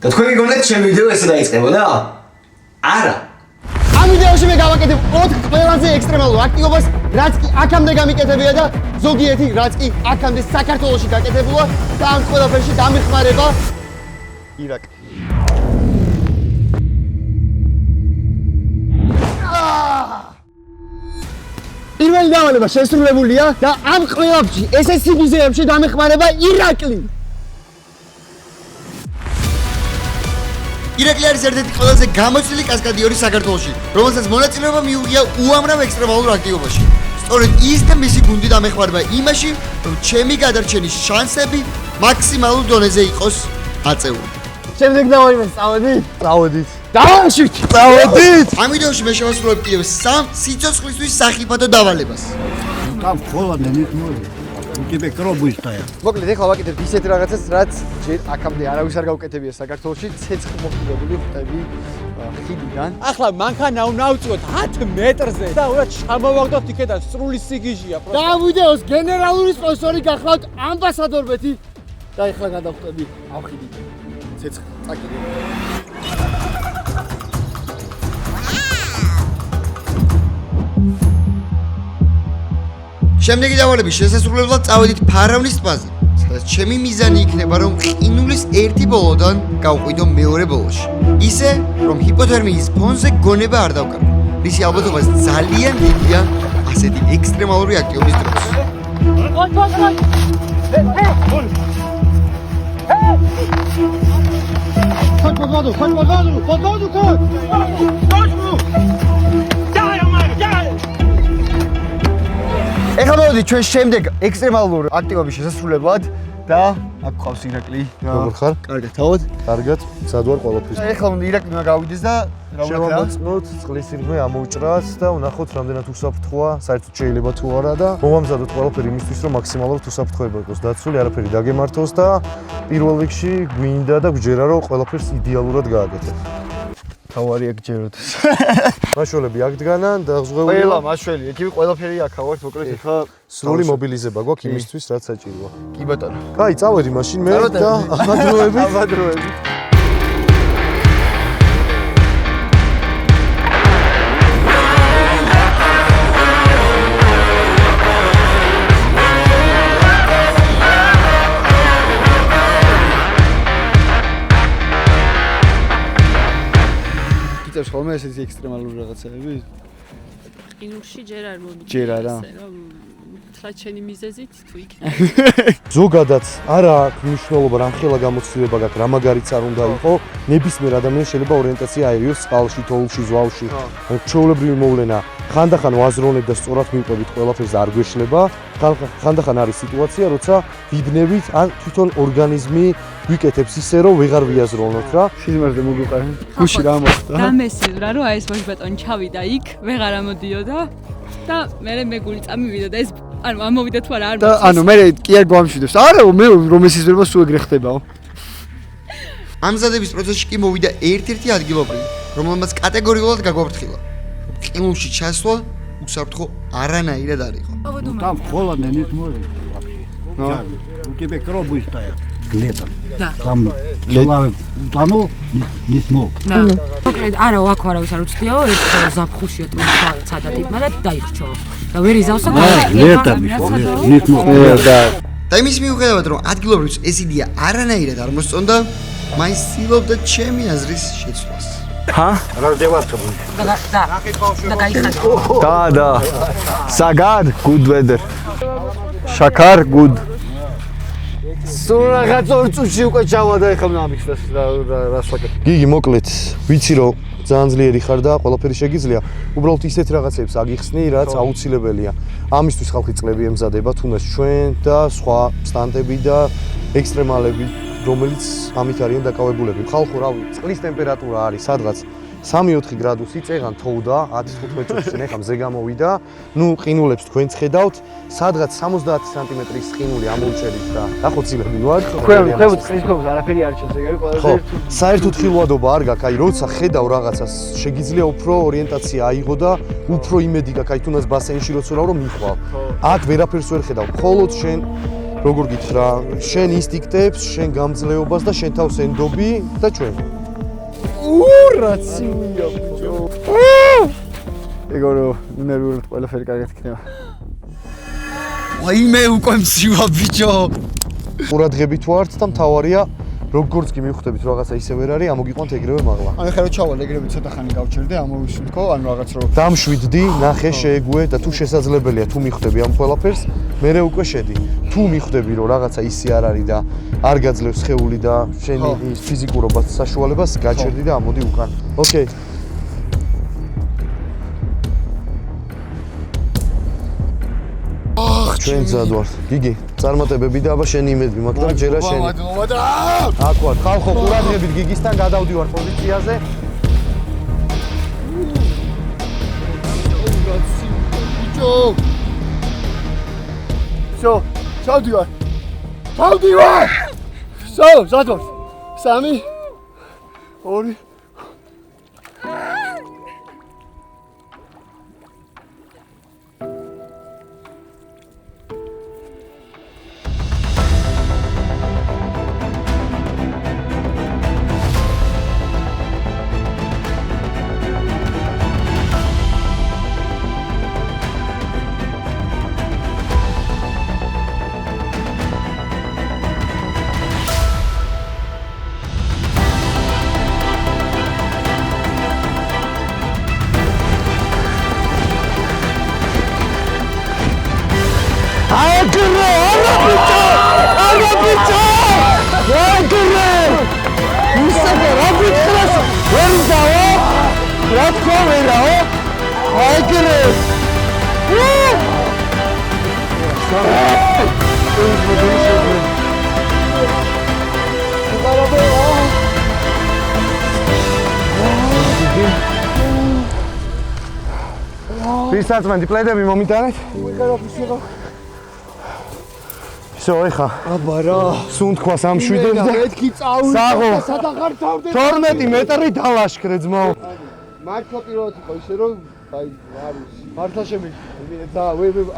და თქვენ გიგონეთ ჩემი ვიდეო ესე დაიწყებოდა? არა. ამ ვიდეოში მე გავაკეთებ 4 ყველაზე ექსტრემალურ აქტივობას, რაც კი აქამდე გამიკეთებია და ზოგიერთი რაც კი აქამდე საქართველოში გაკეთებულა და ამ ყველაფერში დამეხმარება ირაკი. პირველი დავალება შესრულებულია და ამ ყველაფერში ესე სიგიზეებში დამეხმარება ირაკლი. ირაკლი არის ერთ-ერთი ყველაზე გამოცდილი კასკადიორი საქართველოში, რომელსაც მონაწილეობა მიუღია უამრავ ექსტრემალურ აქტივობაში. სწორედ ის და მისი გუნდი დამეხმარება იმაში, რომ ჩემი გადარჩენის შანსები მაქსიმალურ დონეზე იყოს აწეული. შემდეგ დავალება წავედით? წავედით. დავაშით! წავედით! ამ ვიდეოში მე შევასრულებ კიდევ 3 სიცოცხლისთვის სახიფათო დავალებას. Там холодно, нет моря. У тебя кровь будет стоять. მოკლედ ეხლა ვაკეთებ ისეთ რაღაცას, რაც ჯერ აქამდე არავის არ გაუკეთებია საქართველოში, ცეცხლმოქმედებული ხტები ხიდიდან. ახლა მანქანა უნდა ავწიოთ 10 მეტრზე და უნდა ჩამოვაგდოთ იქიდან სრული სიგიჟია. და ამ ვიდეოს გენერალური სპონსორი გახლავთ ამბასადორბეთი და ეხლა გადავხტები ამ ხიდიდან. ცეცხლ წაკიდე. შემდეგი დავალების შესასრულებლად წავედით ფარავნის ტბაზე, სადაც ჩემი მიზანი იქნება, რომ ყინულის ერთი ბოლოდან გავყვიდო მეორე ბოლოში. ისე, რომ ჰიპოთერმიის ფონზე გონება არ დავკარგო, რისი ალბათობაც ძალიან დიდია ასეთი ექსტრემალური აქტივობის დროს. ეხლა მოვიდით ჩვენ შემდეგ ექსტრემალურ აქტივობის შესასრულებლად და აქ ყავს ირაკლი. როგორ ხარ? კარგად, თავად? კარგად, სად ვარ ყველაფრის. ეხლა უნდა ირაკლი უნდა გავიდეს და შევამოწმოთ, წყლის ირმე ამოვჭრათ და ვნახოთ რამდენად უსაფრთხოა, საერთოდ შეიძლება თუ არა და მოვამზადოთ ყველაფერი იმისთვის, რომ მაქსიმალურად უსაფრთხოება იყოს დაცული, არაფერი დაგემართოს და პირველ რიგში გვინდა და გვჯერა, რომ ყველაფერს იდეალურად გააკეთებ. თავარი აქ ჯეროდეს. მაშველები აქ დგანან და ღზღვეულია. ყველა მაშველი, ეკივე ყველაფერი აქ ავართ, მოკლედ ეხლა სრული მობილიზება გვაქვს იმისთვის, რაც საჭიროა. კი ბატონო. კაი, წავედი მაშინ მე და აბადროები. იწევს ხოლმე ესეთი ექსტრემალური რაღაცები? ყინულში ჯერ არ მომიჯერა. ჯერ არა. თლა ჩენი მიზეზით თუ იქნება. ზოგადად არა აქვს მნიშვნელობა რამ ხელა გამოცდილება გაქვს, რა მაგარიც არ უნდა იყო. ნებისმიერ ადამიანს შეიძლება ორიენტაცია აიღოს წყალში, თოვლში, ზვავში. ჩვეულებრივი მოვლენა ხანდახან ვაზროვნებ და სწორად მივყვებით ყველაფერს არ გვეშლება. ხანდახან არის სიტუაცია, როცა ვიბნევით ან თვითონ ორგანიზმი ვიკეთებს ისე, რომ ვეღარ ვიაზროვნოთ რა. სიზმარზე მოგიყარე. გუში რა მოხდა? დამესილვრა რომ აი ეს მოშბატონი ჩავიდა იქ, ვეღარ ამოდიოდა და მე გული წამივიდა და ეს ანუ ამოვიდა თუ არა არ და ანუ მე კი არ გვამშვიდებს. არა, მე რომ ეს იზრდება სულ ეგრე ხდებაო. ამზადების პროცესში კი მოვიდა ერთ-ერთი ადგილობრივი, რომელმაც კატეგორიულად გაგვაფრთხილა. ყინულში ჩასვლა უსაფრთხო არანაირად არ იყო. Там холодно, нет моря вообще. У тебя кровь будет стоять летом. Да. Там человек утонул, не смог. და მოკლედ არა აქ არავის არ უცდიაო ეს ზაფხუშია თუ ცადად იქნა და დაიხრჩო და ვერ იზავსა Летом еще, не смог. და იმის მიუხედავად, რომ ადგილობრივს ეს იდეა არანაირად არ მოსწონდა, მაინც ცდილობდა ჩემი აზრის შეცვლას. Раздеваться будешь. და გაიხადა. და. Sagad, good weather. Shakar, good. სულ რაღაც ორ წუთში უკვე ჩავადა ეხლა ამიქს რას ვაკეთებ. გიგი, მოკლედ, ვიცი რომ ძალიან ძლიერი ხარ და ყველაფერი შეგიძლია. უბრალოდ ისეთ რაღაცებს აგიხსნი, რაც აუცილებელია. ამისთვის ხალხი წლები ემზადება, თუნდაც ჩვენ და სხვა სტანტები და ექსტრემალები, რომელიც ამით არიან დაკავებულები. ხალხო, რავი, წყლის ტემპერატურა არის სადღაც 3-4 გრადუსი წეღან თოვდა 10-15 წუთში ეხა მზე გამოვიდა. ნუ ყინულებს თქვენ ხედავთ, სადღაც 70 სანტიმეტრის ყინული ამოუჭერით და დახოცილები ვარ. ხვევთ ყისხობს არაფერი არ ჩანს ეგ არის ხო, საერთოდ ხილვადობა არ გაქვს, აი როცა ხედავ რაღაცას, შეგიძლია უფრო ორიენტაცია აიღო და უფრო იმედი გაქვს, აი თუნდაც ბასეინში როცურავ რომ მიხვალ. აქ ვერაფერს ვერ ხედავ, მხოლოდ შენ როგორ გითხრა, შენ ინსტინქტებს, შენ გამძლეობას და შენ თავს ენდობი და ჩვენ. რაცია ბიჭო. ეგორო ნერვიულად ყველაფერი კარგად იქნება. ვაიმე უკვე მცივა ბიჭო. ყურადღებით ვართ და მთავარია როგორც კი მივხვდებით რაღაცა ისე ვერ არის, ამოგიყვანთ ეგრევე მაღლა. ანუ ხა რო ჩავალ ეგრევე ცოტა ხანი გავჩერდე, ამოვისუნთქო, ანუ რაღაც რო დამ 7-დი, ნახე შეეგუე და თუ შესაძლებელია, თუ მიხვდები ამ ყველაფერს, მერე უკვე შედი. თუ მიხვდები რომ რაღაცა ისე არ არის და არ გაძლევს სხეული და შენი ის ფიზიკურობას საშუალებას, გაჩერდი და ამოდი უკან. ოკეი. ჩვენ ძად ვართ. გიგი, წარმატებები და აბა შენი იმედი მაქვს და ჯერა შენი. მადლობა და აქ ვარ, ხალხო, ყურადღებით გიგისთან გადავდივარ პოზიციაზე. ბიჭო. всё, ჩავდივარ. всё, ზად ვარ. 3 2 ვისაცმენდი პლედები მომიტანეთ? всё, ეხა. აბა რა. სუნთქვა სამშვიდებს და მეთქი წავიდა საღო. და სადაღარ თავდე. 12 მეტრი დალაშქრე ძმაო. მართლა პირველად იყო ისე რომ აი არის მართლა შემიძლია და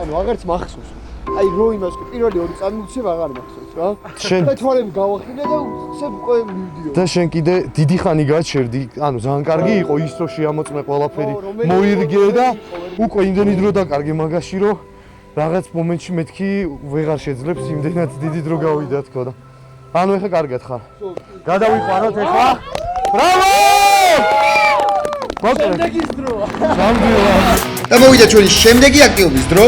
ანუ აღარც მახსოვს. აი რო იმას პირველი ორი წამივცემ აღარ მახსოვს რა. შენ- და თვალები გავახილე და უცებ უკვე მივდიო. და შენ კიდე დიდი ხანი გაჩერდი, ანუ ძალიან კარგი იყო ის რო შეამოწმე ყველაფერი, მოირგე და უკვე იმდენი დრო დაკარგე მაგაში რომ რაღაც მომენტში მეთქი ვეღარ შეძლებს იმდენად დიდი დრო გავიდა თქო და ანუ ეხა კარგად ხარ. გადავიყვანოთ ეხლა. ბრავო! შემდეგის დროა. ნამდვილად. და მოვიდა ჩვენი შემდეგი აქტივობის დრო,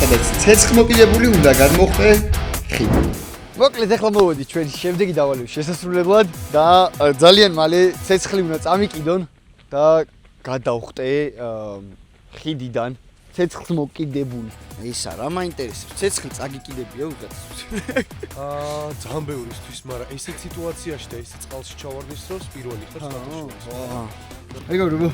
სადაც ცეცხლმოკიდებული უნდა გადმოხდე ხიდი. მოკლედ ახლა მოვედი ჩვენი შემდეგი დავალების შესასრულებლად და ძალიან მალე ცეცხლი უნდა წამიკიდონ და გადავხტე ხიდიდან ცეცხლმოკიდებული. ისა რა მაინტერესებს? ცეცხლი წაგიკიდებია ვიღაცას. ძალიან ბევრისთვის, მაგრამ ესეთ სიტუაციაში და ესე წყალში ჩავარდნის დროს პირველი ხარ სტატუსში. ეგორო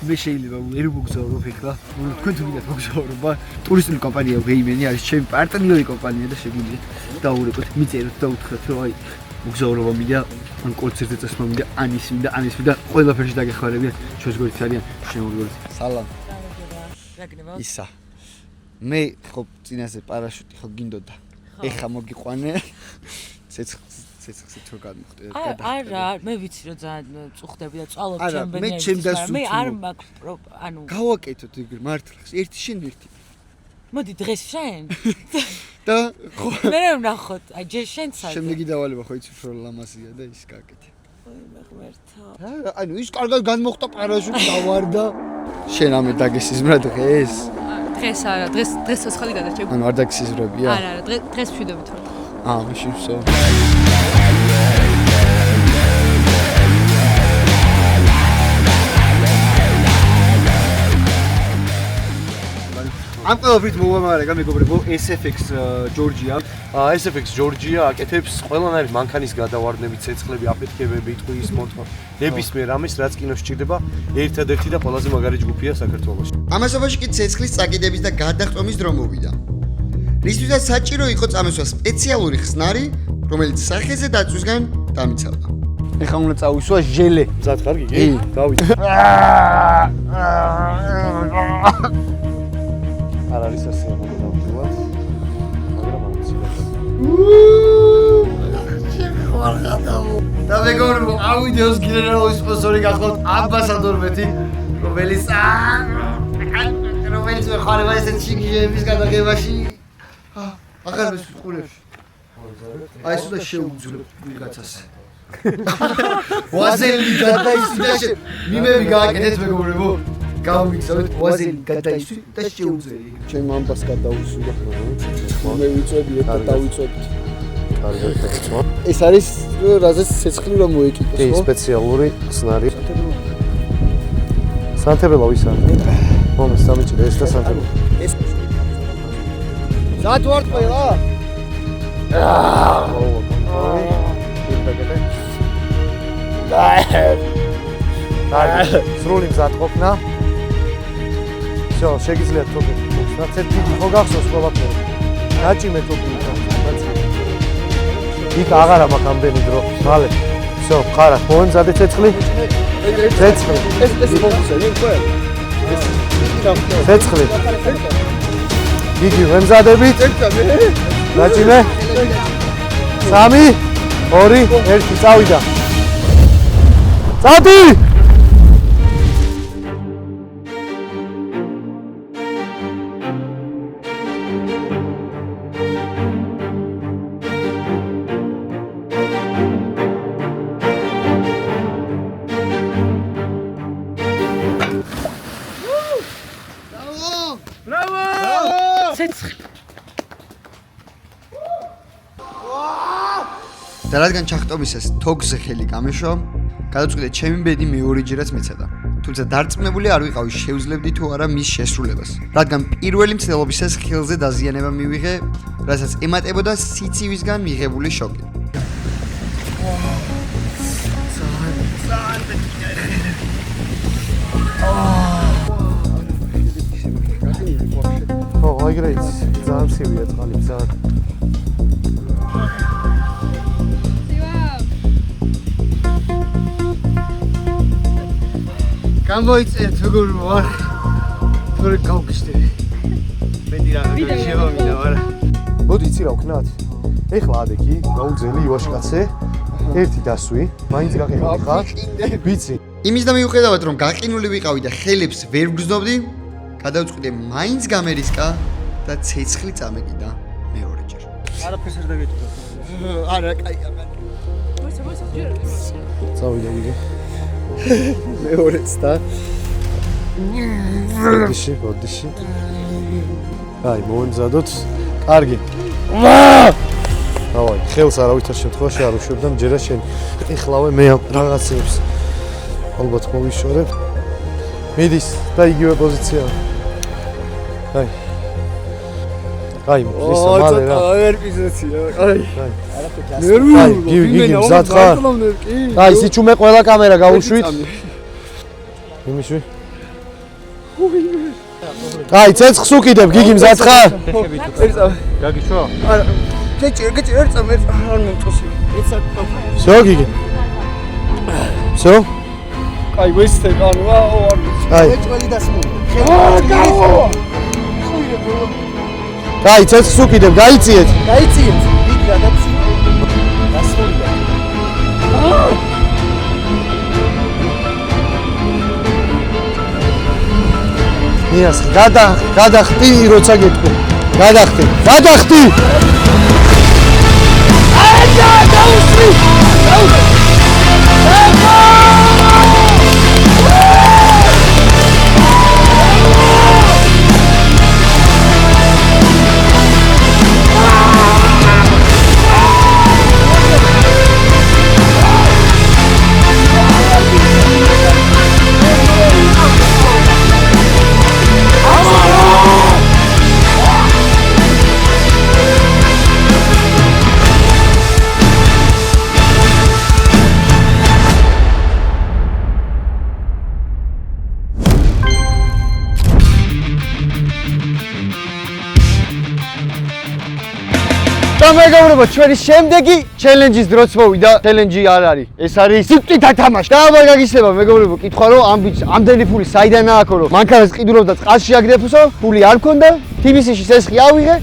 მე შეიძლება ვერ მოგზაურობ ეხლა. თქვენ თუ გინდათ მოგზაურობა, ტურისტული კომპანია ვეიმენი არის ჩემი პარტნიორი კომპანია და შეგვიძლია დაურეკოთ, მიწეროთ და უთხრათ რომ აი მოგზაურობა მინდა, ან კონცერტზე წასვლა მინდა, ან ის მინდა ყველაფერში დაგეხმარებიან. ჩვენს გვერდით არიან შემოგვიგოთ. სალამ. ისა. მე ხო წინაზე პარაშუტი ხო გინდოდა. ეხა მოგიყვანე. ცეცხლზე თუ გადმოხტე. არა, მე ვიცი რომ ძალიან წუხდები და წვალობ არა, ჩემ მე ჩემ ბენიებს, მაგრამ მე დასუსტო. არ მაქვს ანუ გავაკეთოთ ეგრე მართლა. ერთი შენ ერთი. მოდი დღეს შენ. და ხო მე ვნახოთ, აი ჯერ შენ საერთოდ. შემდეგი დავალება ხო იცი უფრო ლამაზია და ის გააკეთე. მე ღმერთო. ანუ ის კარგად განმოხტა პარაშუტი დავარდა. შენ ამე დაგესიზმრა დღეს? დღეს არა, დღეს ცოცხალი გადაჭე. ანუ არ დაგესიზმრებია? არა, დღეს მშვიდობით ვარ. მაშინ всё. ამ ყველაფრით მოვამარაგა მეგობრებო SFX ჯორჯია. SFX ჯორჯია აკეთებს ყველანაირი მანქანის გადავარდნები, ცეცხლები, აფეთქებები, ტყუის მოთხო. ნებისმიერ ამის რაც კინოს სჭირდება, ერთადერთი და ყველაზე მაგარი ჯგუფია საქართველოში. ამასობაში კი ცეცხლის წაკიდების და გადახტომის დრო მოვიდა. რისთვისაც საჭირო იყო წამოსვა სპეციალური ხსნარი, რომელიც სახეზე დაწვისგან დამიცავდა. ეხლა უნდა წავისვა ჟელე. მზად ხარ გიგი? დავიდე. არ არის ასე მოგდავდივად. მაგრამ აუცილებლად. და მეგობრებო, ავიდეოს გენერალური სპონსორი გახლავთ ამბასადორ-მეთი, რომელიც ხარება ესეთ შიგნების გადაღებაში აღარ მესყურებს. აი ეს უნდა შეუძლებ ვიღაცას. ვაზელი გადაისვიდა მიმები გააკეთეთ მეგობრებო. გავმიგზავნეთ ვაზელი გადაისვი და შეუძლები. ჩემ ამბას გადაუსვიდა. მე ვიწვევი და დავიწვევთ. ეს არის რაზეც ცეცხლი რომ მოეკიდოს, კი, სპეციალური ხსნარი. სანთებელა ვის არის? მომს დამიჭირე ეს და სანთებელა. ეს ზად ვარ ყველა? სრული მზად ყოფნა. всё, შეგიძლიათ თოკი. ნაცეთ დიდი ხო გახსოვს ყველაფერი. გაჭიმე თოკი იქ. იქ აღარა მაქვს ამდენი დრო. მალე. всё, ხარა, მომზადე ცეცხლი. ცეცხლი. ეს მომწე, ნი ყველა. ცეცხლი. იგი ვემზადებით. გაჭიმე. 3 2 1 წავიდა. წადი! და რადგან ჩახტომისას თოგზე ხელი გამეშვა, გადაწყვიტე ჩემი ბედი მეორეჯერაც მეცადა. თუმცა დარწმუნებული არ ვიყავი შევძლებდი თუ არა მის შესრულებას. რადგან პირველი მცდელობისას ხელზე დაზიანება მივიღე, რასაც ემატებოდა სიცივისგან მიღებული შოკი. ეგრე იცი, ძალიან ცივია წყალი, ძალიან. გამოიწეთ როგორ ვარ. თორე გავგიშდები. მეტი რაღაცა შევამიდა, არა. მოდი იცი რა ვქნათ? ეხლა ადექი, გაუძელი ივაშკაცე, ერთი დასვი, მაინც გაყინული ხარ? ვიცი. იმის და მიუხედავად რომ გაყინული ვიყავი და ხელებს ვერ ვგრძნობდი, გადავწყვიტე მაინც გამერისკა და ცეცხლი წამეკიდა მეორეჯერ. არაფერს არ დაგეჭირა. არა, კაია. წავიდა იგი. მეორეც და ბოდიში. აი, მომზადოთ. კარგი. დავაი, ხელს არავითარ შემთხვევაში არ უშვებ და მჯერა შენ. ეხლავე მე რაღაცებს ალბათ მოვიშორებ. მიდის და იგივე პოზიცია. აი. აი, ისა მალე რა. ვერ პიზეცია. აი. აი, გიგი მზად ხარ? აი, სიჩუმე ყველა კამერა გავუშვით. იმიშვი. აი, ცეცხლს უკიდებ, გიგი მზად ხარ? გაგიჩვო? არა. გეჭირ ერთ წამერ არ მომწოსი. всё, გიგი. всё? აი, ვესწე ანუ არ ვიცი. აი. ეჭველი დასმული. აი, ცეცხლს უკიდებ, გაიწიეთ. გაიწიეთ. დიდი გადაცი. დასმულია. მიას გადახტი როცა გეტყვი. გადახტი. აიჯა დაუსვი. და მეგობრებო, ჩვენი შემდეგი ჩელენჯის დროც მოვიდა. ჩელენჯი არ არის. ეს არის სიტყვით დათამაში. და აბა გაგისება მეგობრებო, კითხვა რომ ამ ბიჭს ამდენი ფული საიდან ააქო, რომ მანქანას ყიდულობდა წყალში აგდეფუსო, ფული არ მქონდა. TBC-ში სესხი ავიღე.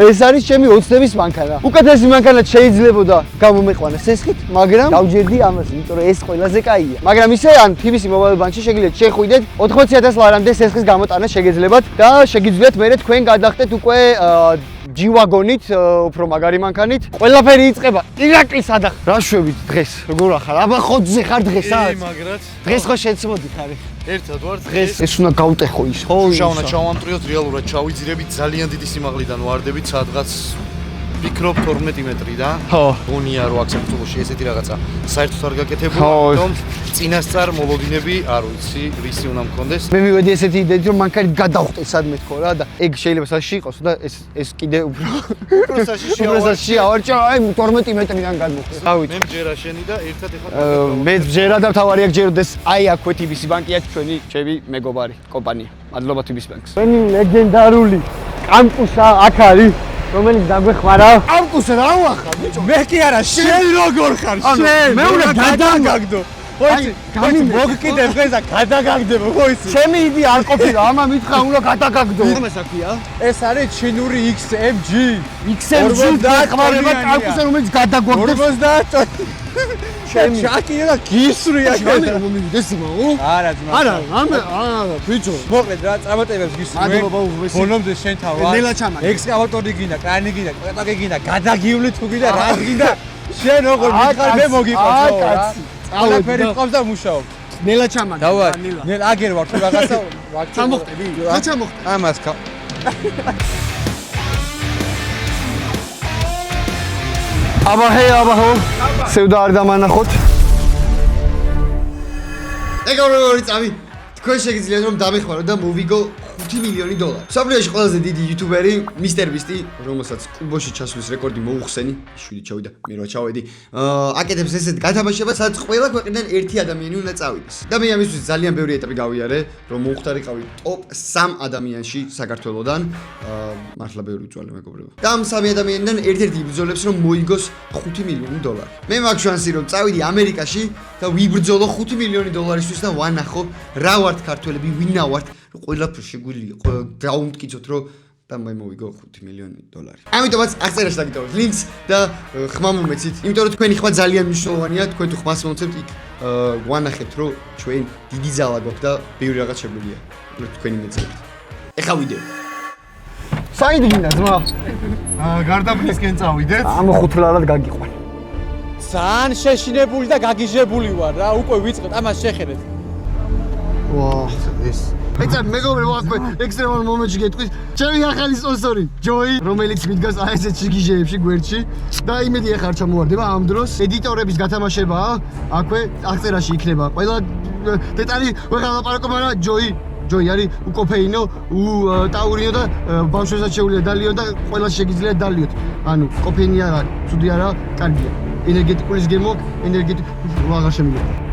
ეს არის ჩემი ოცნების მანქანა. უკეთესი მანქანა შეიძლებოდა გამომეყვანა სესხით, მაგრამ დავჯერდი ამას, იმიტომ რომ ეს ყველაზე კაია. მაგრამ ისე ან TBC Mobile Bank-ში შეგიძლიათ შეხვიდეთ 80,000 ლარამდე სესხის გამოტანა შეგეძლებათ და შეგიძლიათ მერე თქვენ გადახდეთ უკვე G-Wagon-ით, უფრო მაგარი მანქანით. ყველაფერი იწყება ირაკლის ადახ. რა შვებით დღეს? როგორ ახარ? აბა ხოძზე ხარ დღეს რა? მაგრად. დღეს ხო შეცმოდი ხარ? ერთად ვარ დღეს ეს უნდა გავტეხო ის. ხო, შავნა ჩავამტრიოთ რეალურად ჩავიძირებით ძალიან დიდი სიმაღლიდან ვარდებით სადღაც ვფიქრობ 12 მეტრი და გონია რომ აქ საქართველოში ესეთი რაღაცა საერთოდ არ გაკეთებულა, რომ წინასწარ მოლოდინები არ ვიცი რისი უნდა მქონდეს. მე მივედი ესეთი იდეით რომ მანქანით გადავხტე სადმე თქო რა და ეგ შეიძლება საში იყოს და ეს კიდე უფრო პროსაში ავარჭა აი 12 მეტრიდან გადმოხდეს. მე მჯერა შენი და ერთად ეხლა მე მჯერა და თავარია გჯეროდეს აი აქვე TBC ბანკია ჩვენი ჩემი მეგობარი კომპანია. მადლობა TBC ბანკს. ჩვენი ლეგენდარული კამპუსა აქ არის. რომელიც დაგვეხმარა. კამპუსი რა ვახარ ბიჭო? მე კი არა, შენ როგორ ხარ? შენ. მე უნდა გადაგაგდო. ხოიცი, მოგკიდებ დღეს და გადაგაგდებო, ხოიცი. ჩემი იდი არ ყოფილა, ამა მითხრა უნდა გადაგაგდო. ეს აქია? ეს არის ჩინური XMG. XMG დაეხმარება კამპუსი რომელიც გადაგვაგდებს. 50 ჩემი. შაკია და გისვრია. ჩემი რომ მივიდეს მაო? არა ძმა. არა, ბიჭო. მოკლედ რა, წამატებებს გისურვე. ბონომდე შენ თავად. ნელა ჩამაგე. ექსკავატორი გინდა, კრანი გინდა, კვეტაკი გინდა, გადაგივლი თუ გინდა, რა გინდა. შენ როგორ მითხარ მე მოგიყვანო რა. ყველაფერი ყავს და მუშაობ. ნელა ჩამაგე. დავა. ნელ აგერ ვარ თუ რაღაცა ვარ. ჩამოხტები? რა ჩამოხტე? ამას ხა. აბა ჰო. სევდა არ დამანახოთ. ეგ წავი. თქვენ შეგიძლიათ რომ დამეხმარო და მოვიგო $5 მილიონი. სოფლიოში ყველაზე დიდი იუთუბერი Mr Beast, რომელსაც კუბოში ჩასვლის რეკორდი მოუხსენი, შვილი ჩავიდა, მე რა ჩავედი. აკეთებს ესეთ გათამაშებას, სადაც ყველა ქვეყნიდან ერთი ადამიანი უნდა წავიდეს. და მე ამისთვის ძალიან ბევრი ეტაპი გავიარე, რომ მოუხდარიყავი ტოპ 3 ადამიანში საქართველოსდან. მართლა ბევრი უწვალე მეგობრებო. და ამ 3 ადამიანიდან ერთ-ერთი იბრძოლებს რომ მოიგოს $5 მილიონი. მე მაქვს შანსი რომ წავიდი ამერიკაში და ვიბრძოლო $5 მილიონისთვის და ვანახო რა ვართ ქართველები, ვინა ვართ, ყველაფერში შეგვიძლია გავუმტკიცოთ რომ და მე მოვიგო $5 მილიონი. ამიტომაც აღწერაში დაგიტოვოთ ლინკს და ხმა მომეცით, იმიტომ რომ თქვენი ხმა ძალიან მნიშვნელოვანია, თქვენ თუ ხმას მომცემთ იქ ვანახებთ რომ ჩვენ დიდი ძალა გვაქვს და ბევრი რაღაც შეგვიძლია თქვენი მეცებით. ეხა ვიდეო. საით გინდა ძმა? გარდაბნისკენ წავიდეთ. ამ ხუთლარად გაგიყვან. ძალიან შეშინებული და გაგიჟებული ვარ რა, უკვე ვიწყეთ ამას შეხედეთ. ვაუ, ეს ეცა მეგობრებო აქვე ექსტრემალ მომენტში გეტყვის ჩემი ახალი სპონსორი ჯოი რომელიც მიდგას აი ესეთ შიგიჟეებში გვერდში და იმედი ახლა არ ჩამოვარდება ამ დროს ედიტორების გათამაშებაა აქვე აღწერაში იქნება ყველა დეტალი ვეღარ ლაპარაკობ არა ჯოი არის უკოფეინო ტაურინო და ბავშვებსაც შეუძლია დალიო და ყველა შეგიძლიათ დალიოთ ანუ კოფეინი არა ცუდი არა კარგია ენერგეტიკულის გემო აღარ შემიძლია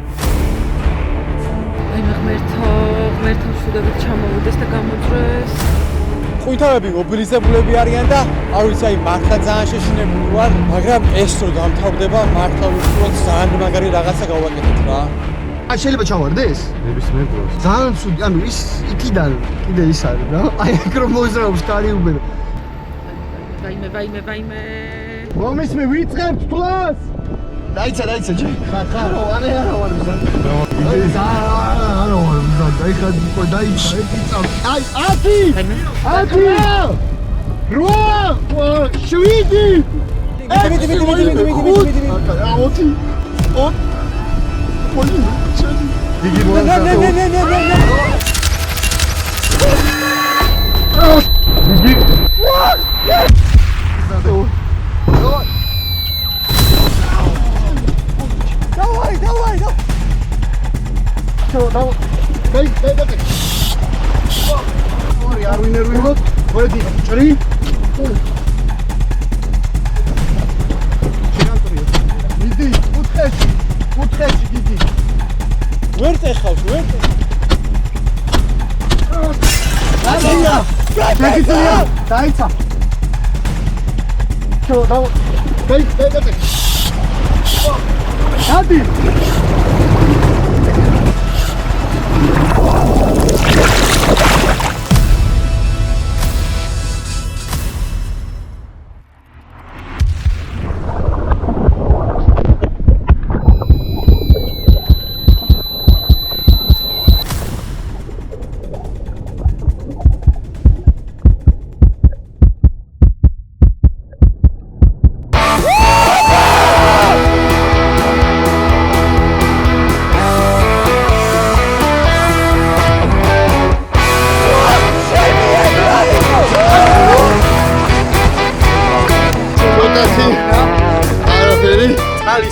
ღმერთო შუდებით ჩამოვიდეს და გამოძრეს. ყვითელები მობილიზებულები არიან და არ ვიცი აი მართლა ძალიან შეშინებული ვარ, მაგრამ ეს რო დამთავრდება მართლა უბრალოდ ძალიან მაგარი რაღაცა გავაკეთეთ რა. შეიძლება ჩავარდეს? ნებისმიერ დროს. ძალიან ცუდი, ანუ ის იქიდან კიდე ის არის რა. აი ეგ რომ მოძრაობს კარი უბერო. ვაიმე. მომისმე ვიწყებთ თვლას. დაიცა ჯი. ხარო, არა ვარ მზად. არა ვარ მზად. დაიხა დაიცა, ეცავ. აი, 10. 8. 7. Давай. Дай. Ой, არ ვინერვიროთ. მოდი, ჭრი. შეგანტრიო. მიდი, კუთხეში დიდი. ვერ ტეხავს. დაიცა. დაიცა.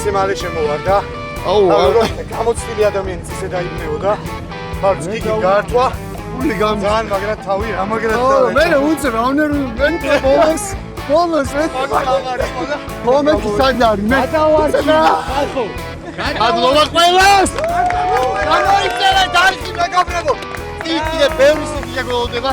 ისე მალე შემოვარდა. აუ, გამოცდილი ადამიანის ისე დაიბნეოდა. მარც გიგი გაართვა. გული ძალიან მაგრად თავი რა, მაგრად თავი. მე უცებ, მე ბოლოს მე მომენტი სადარი მე გადავარდი ხალხო. გადმოვა ყველას. გამოიწერე დარგი მეგობრებო. იქ კიდე ბევრი სიტყვი შეგველოდება.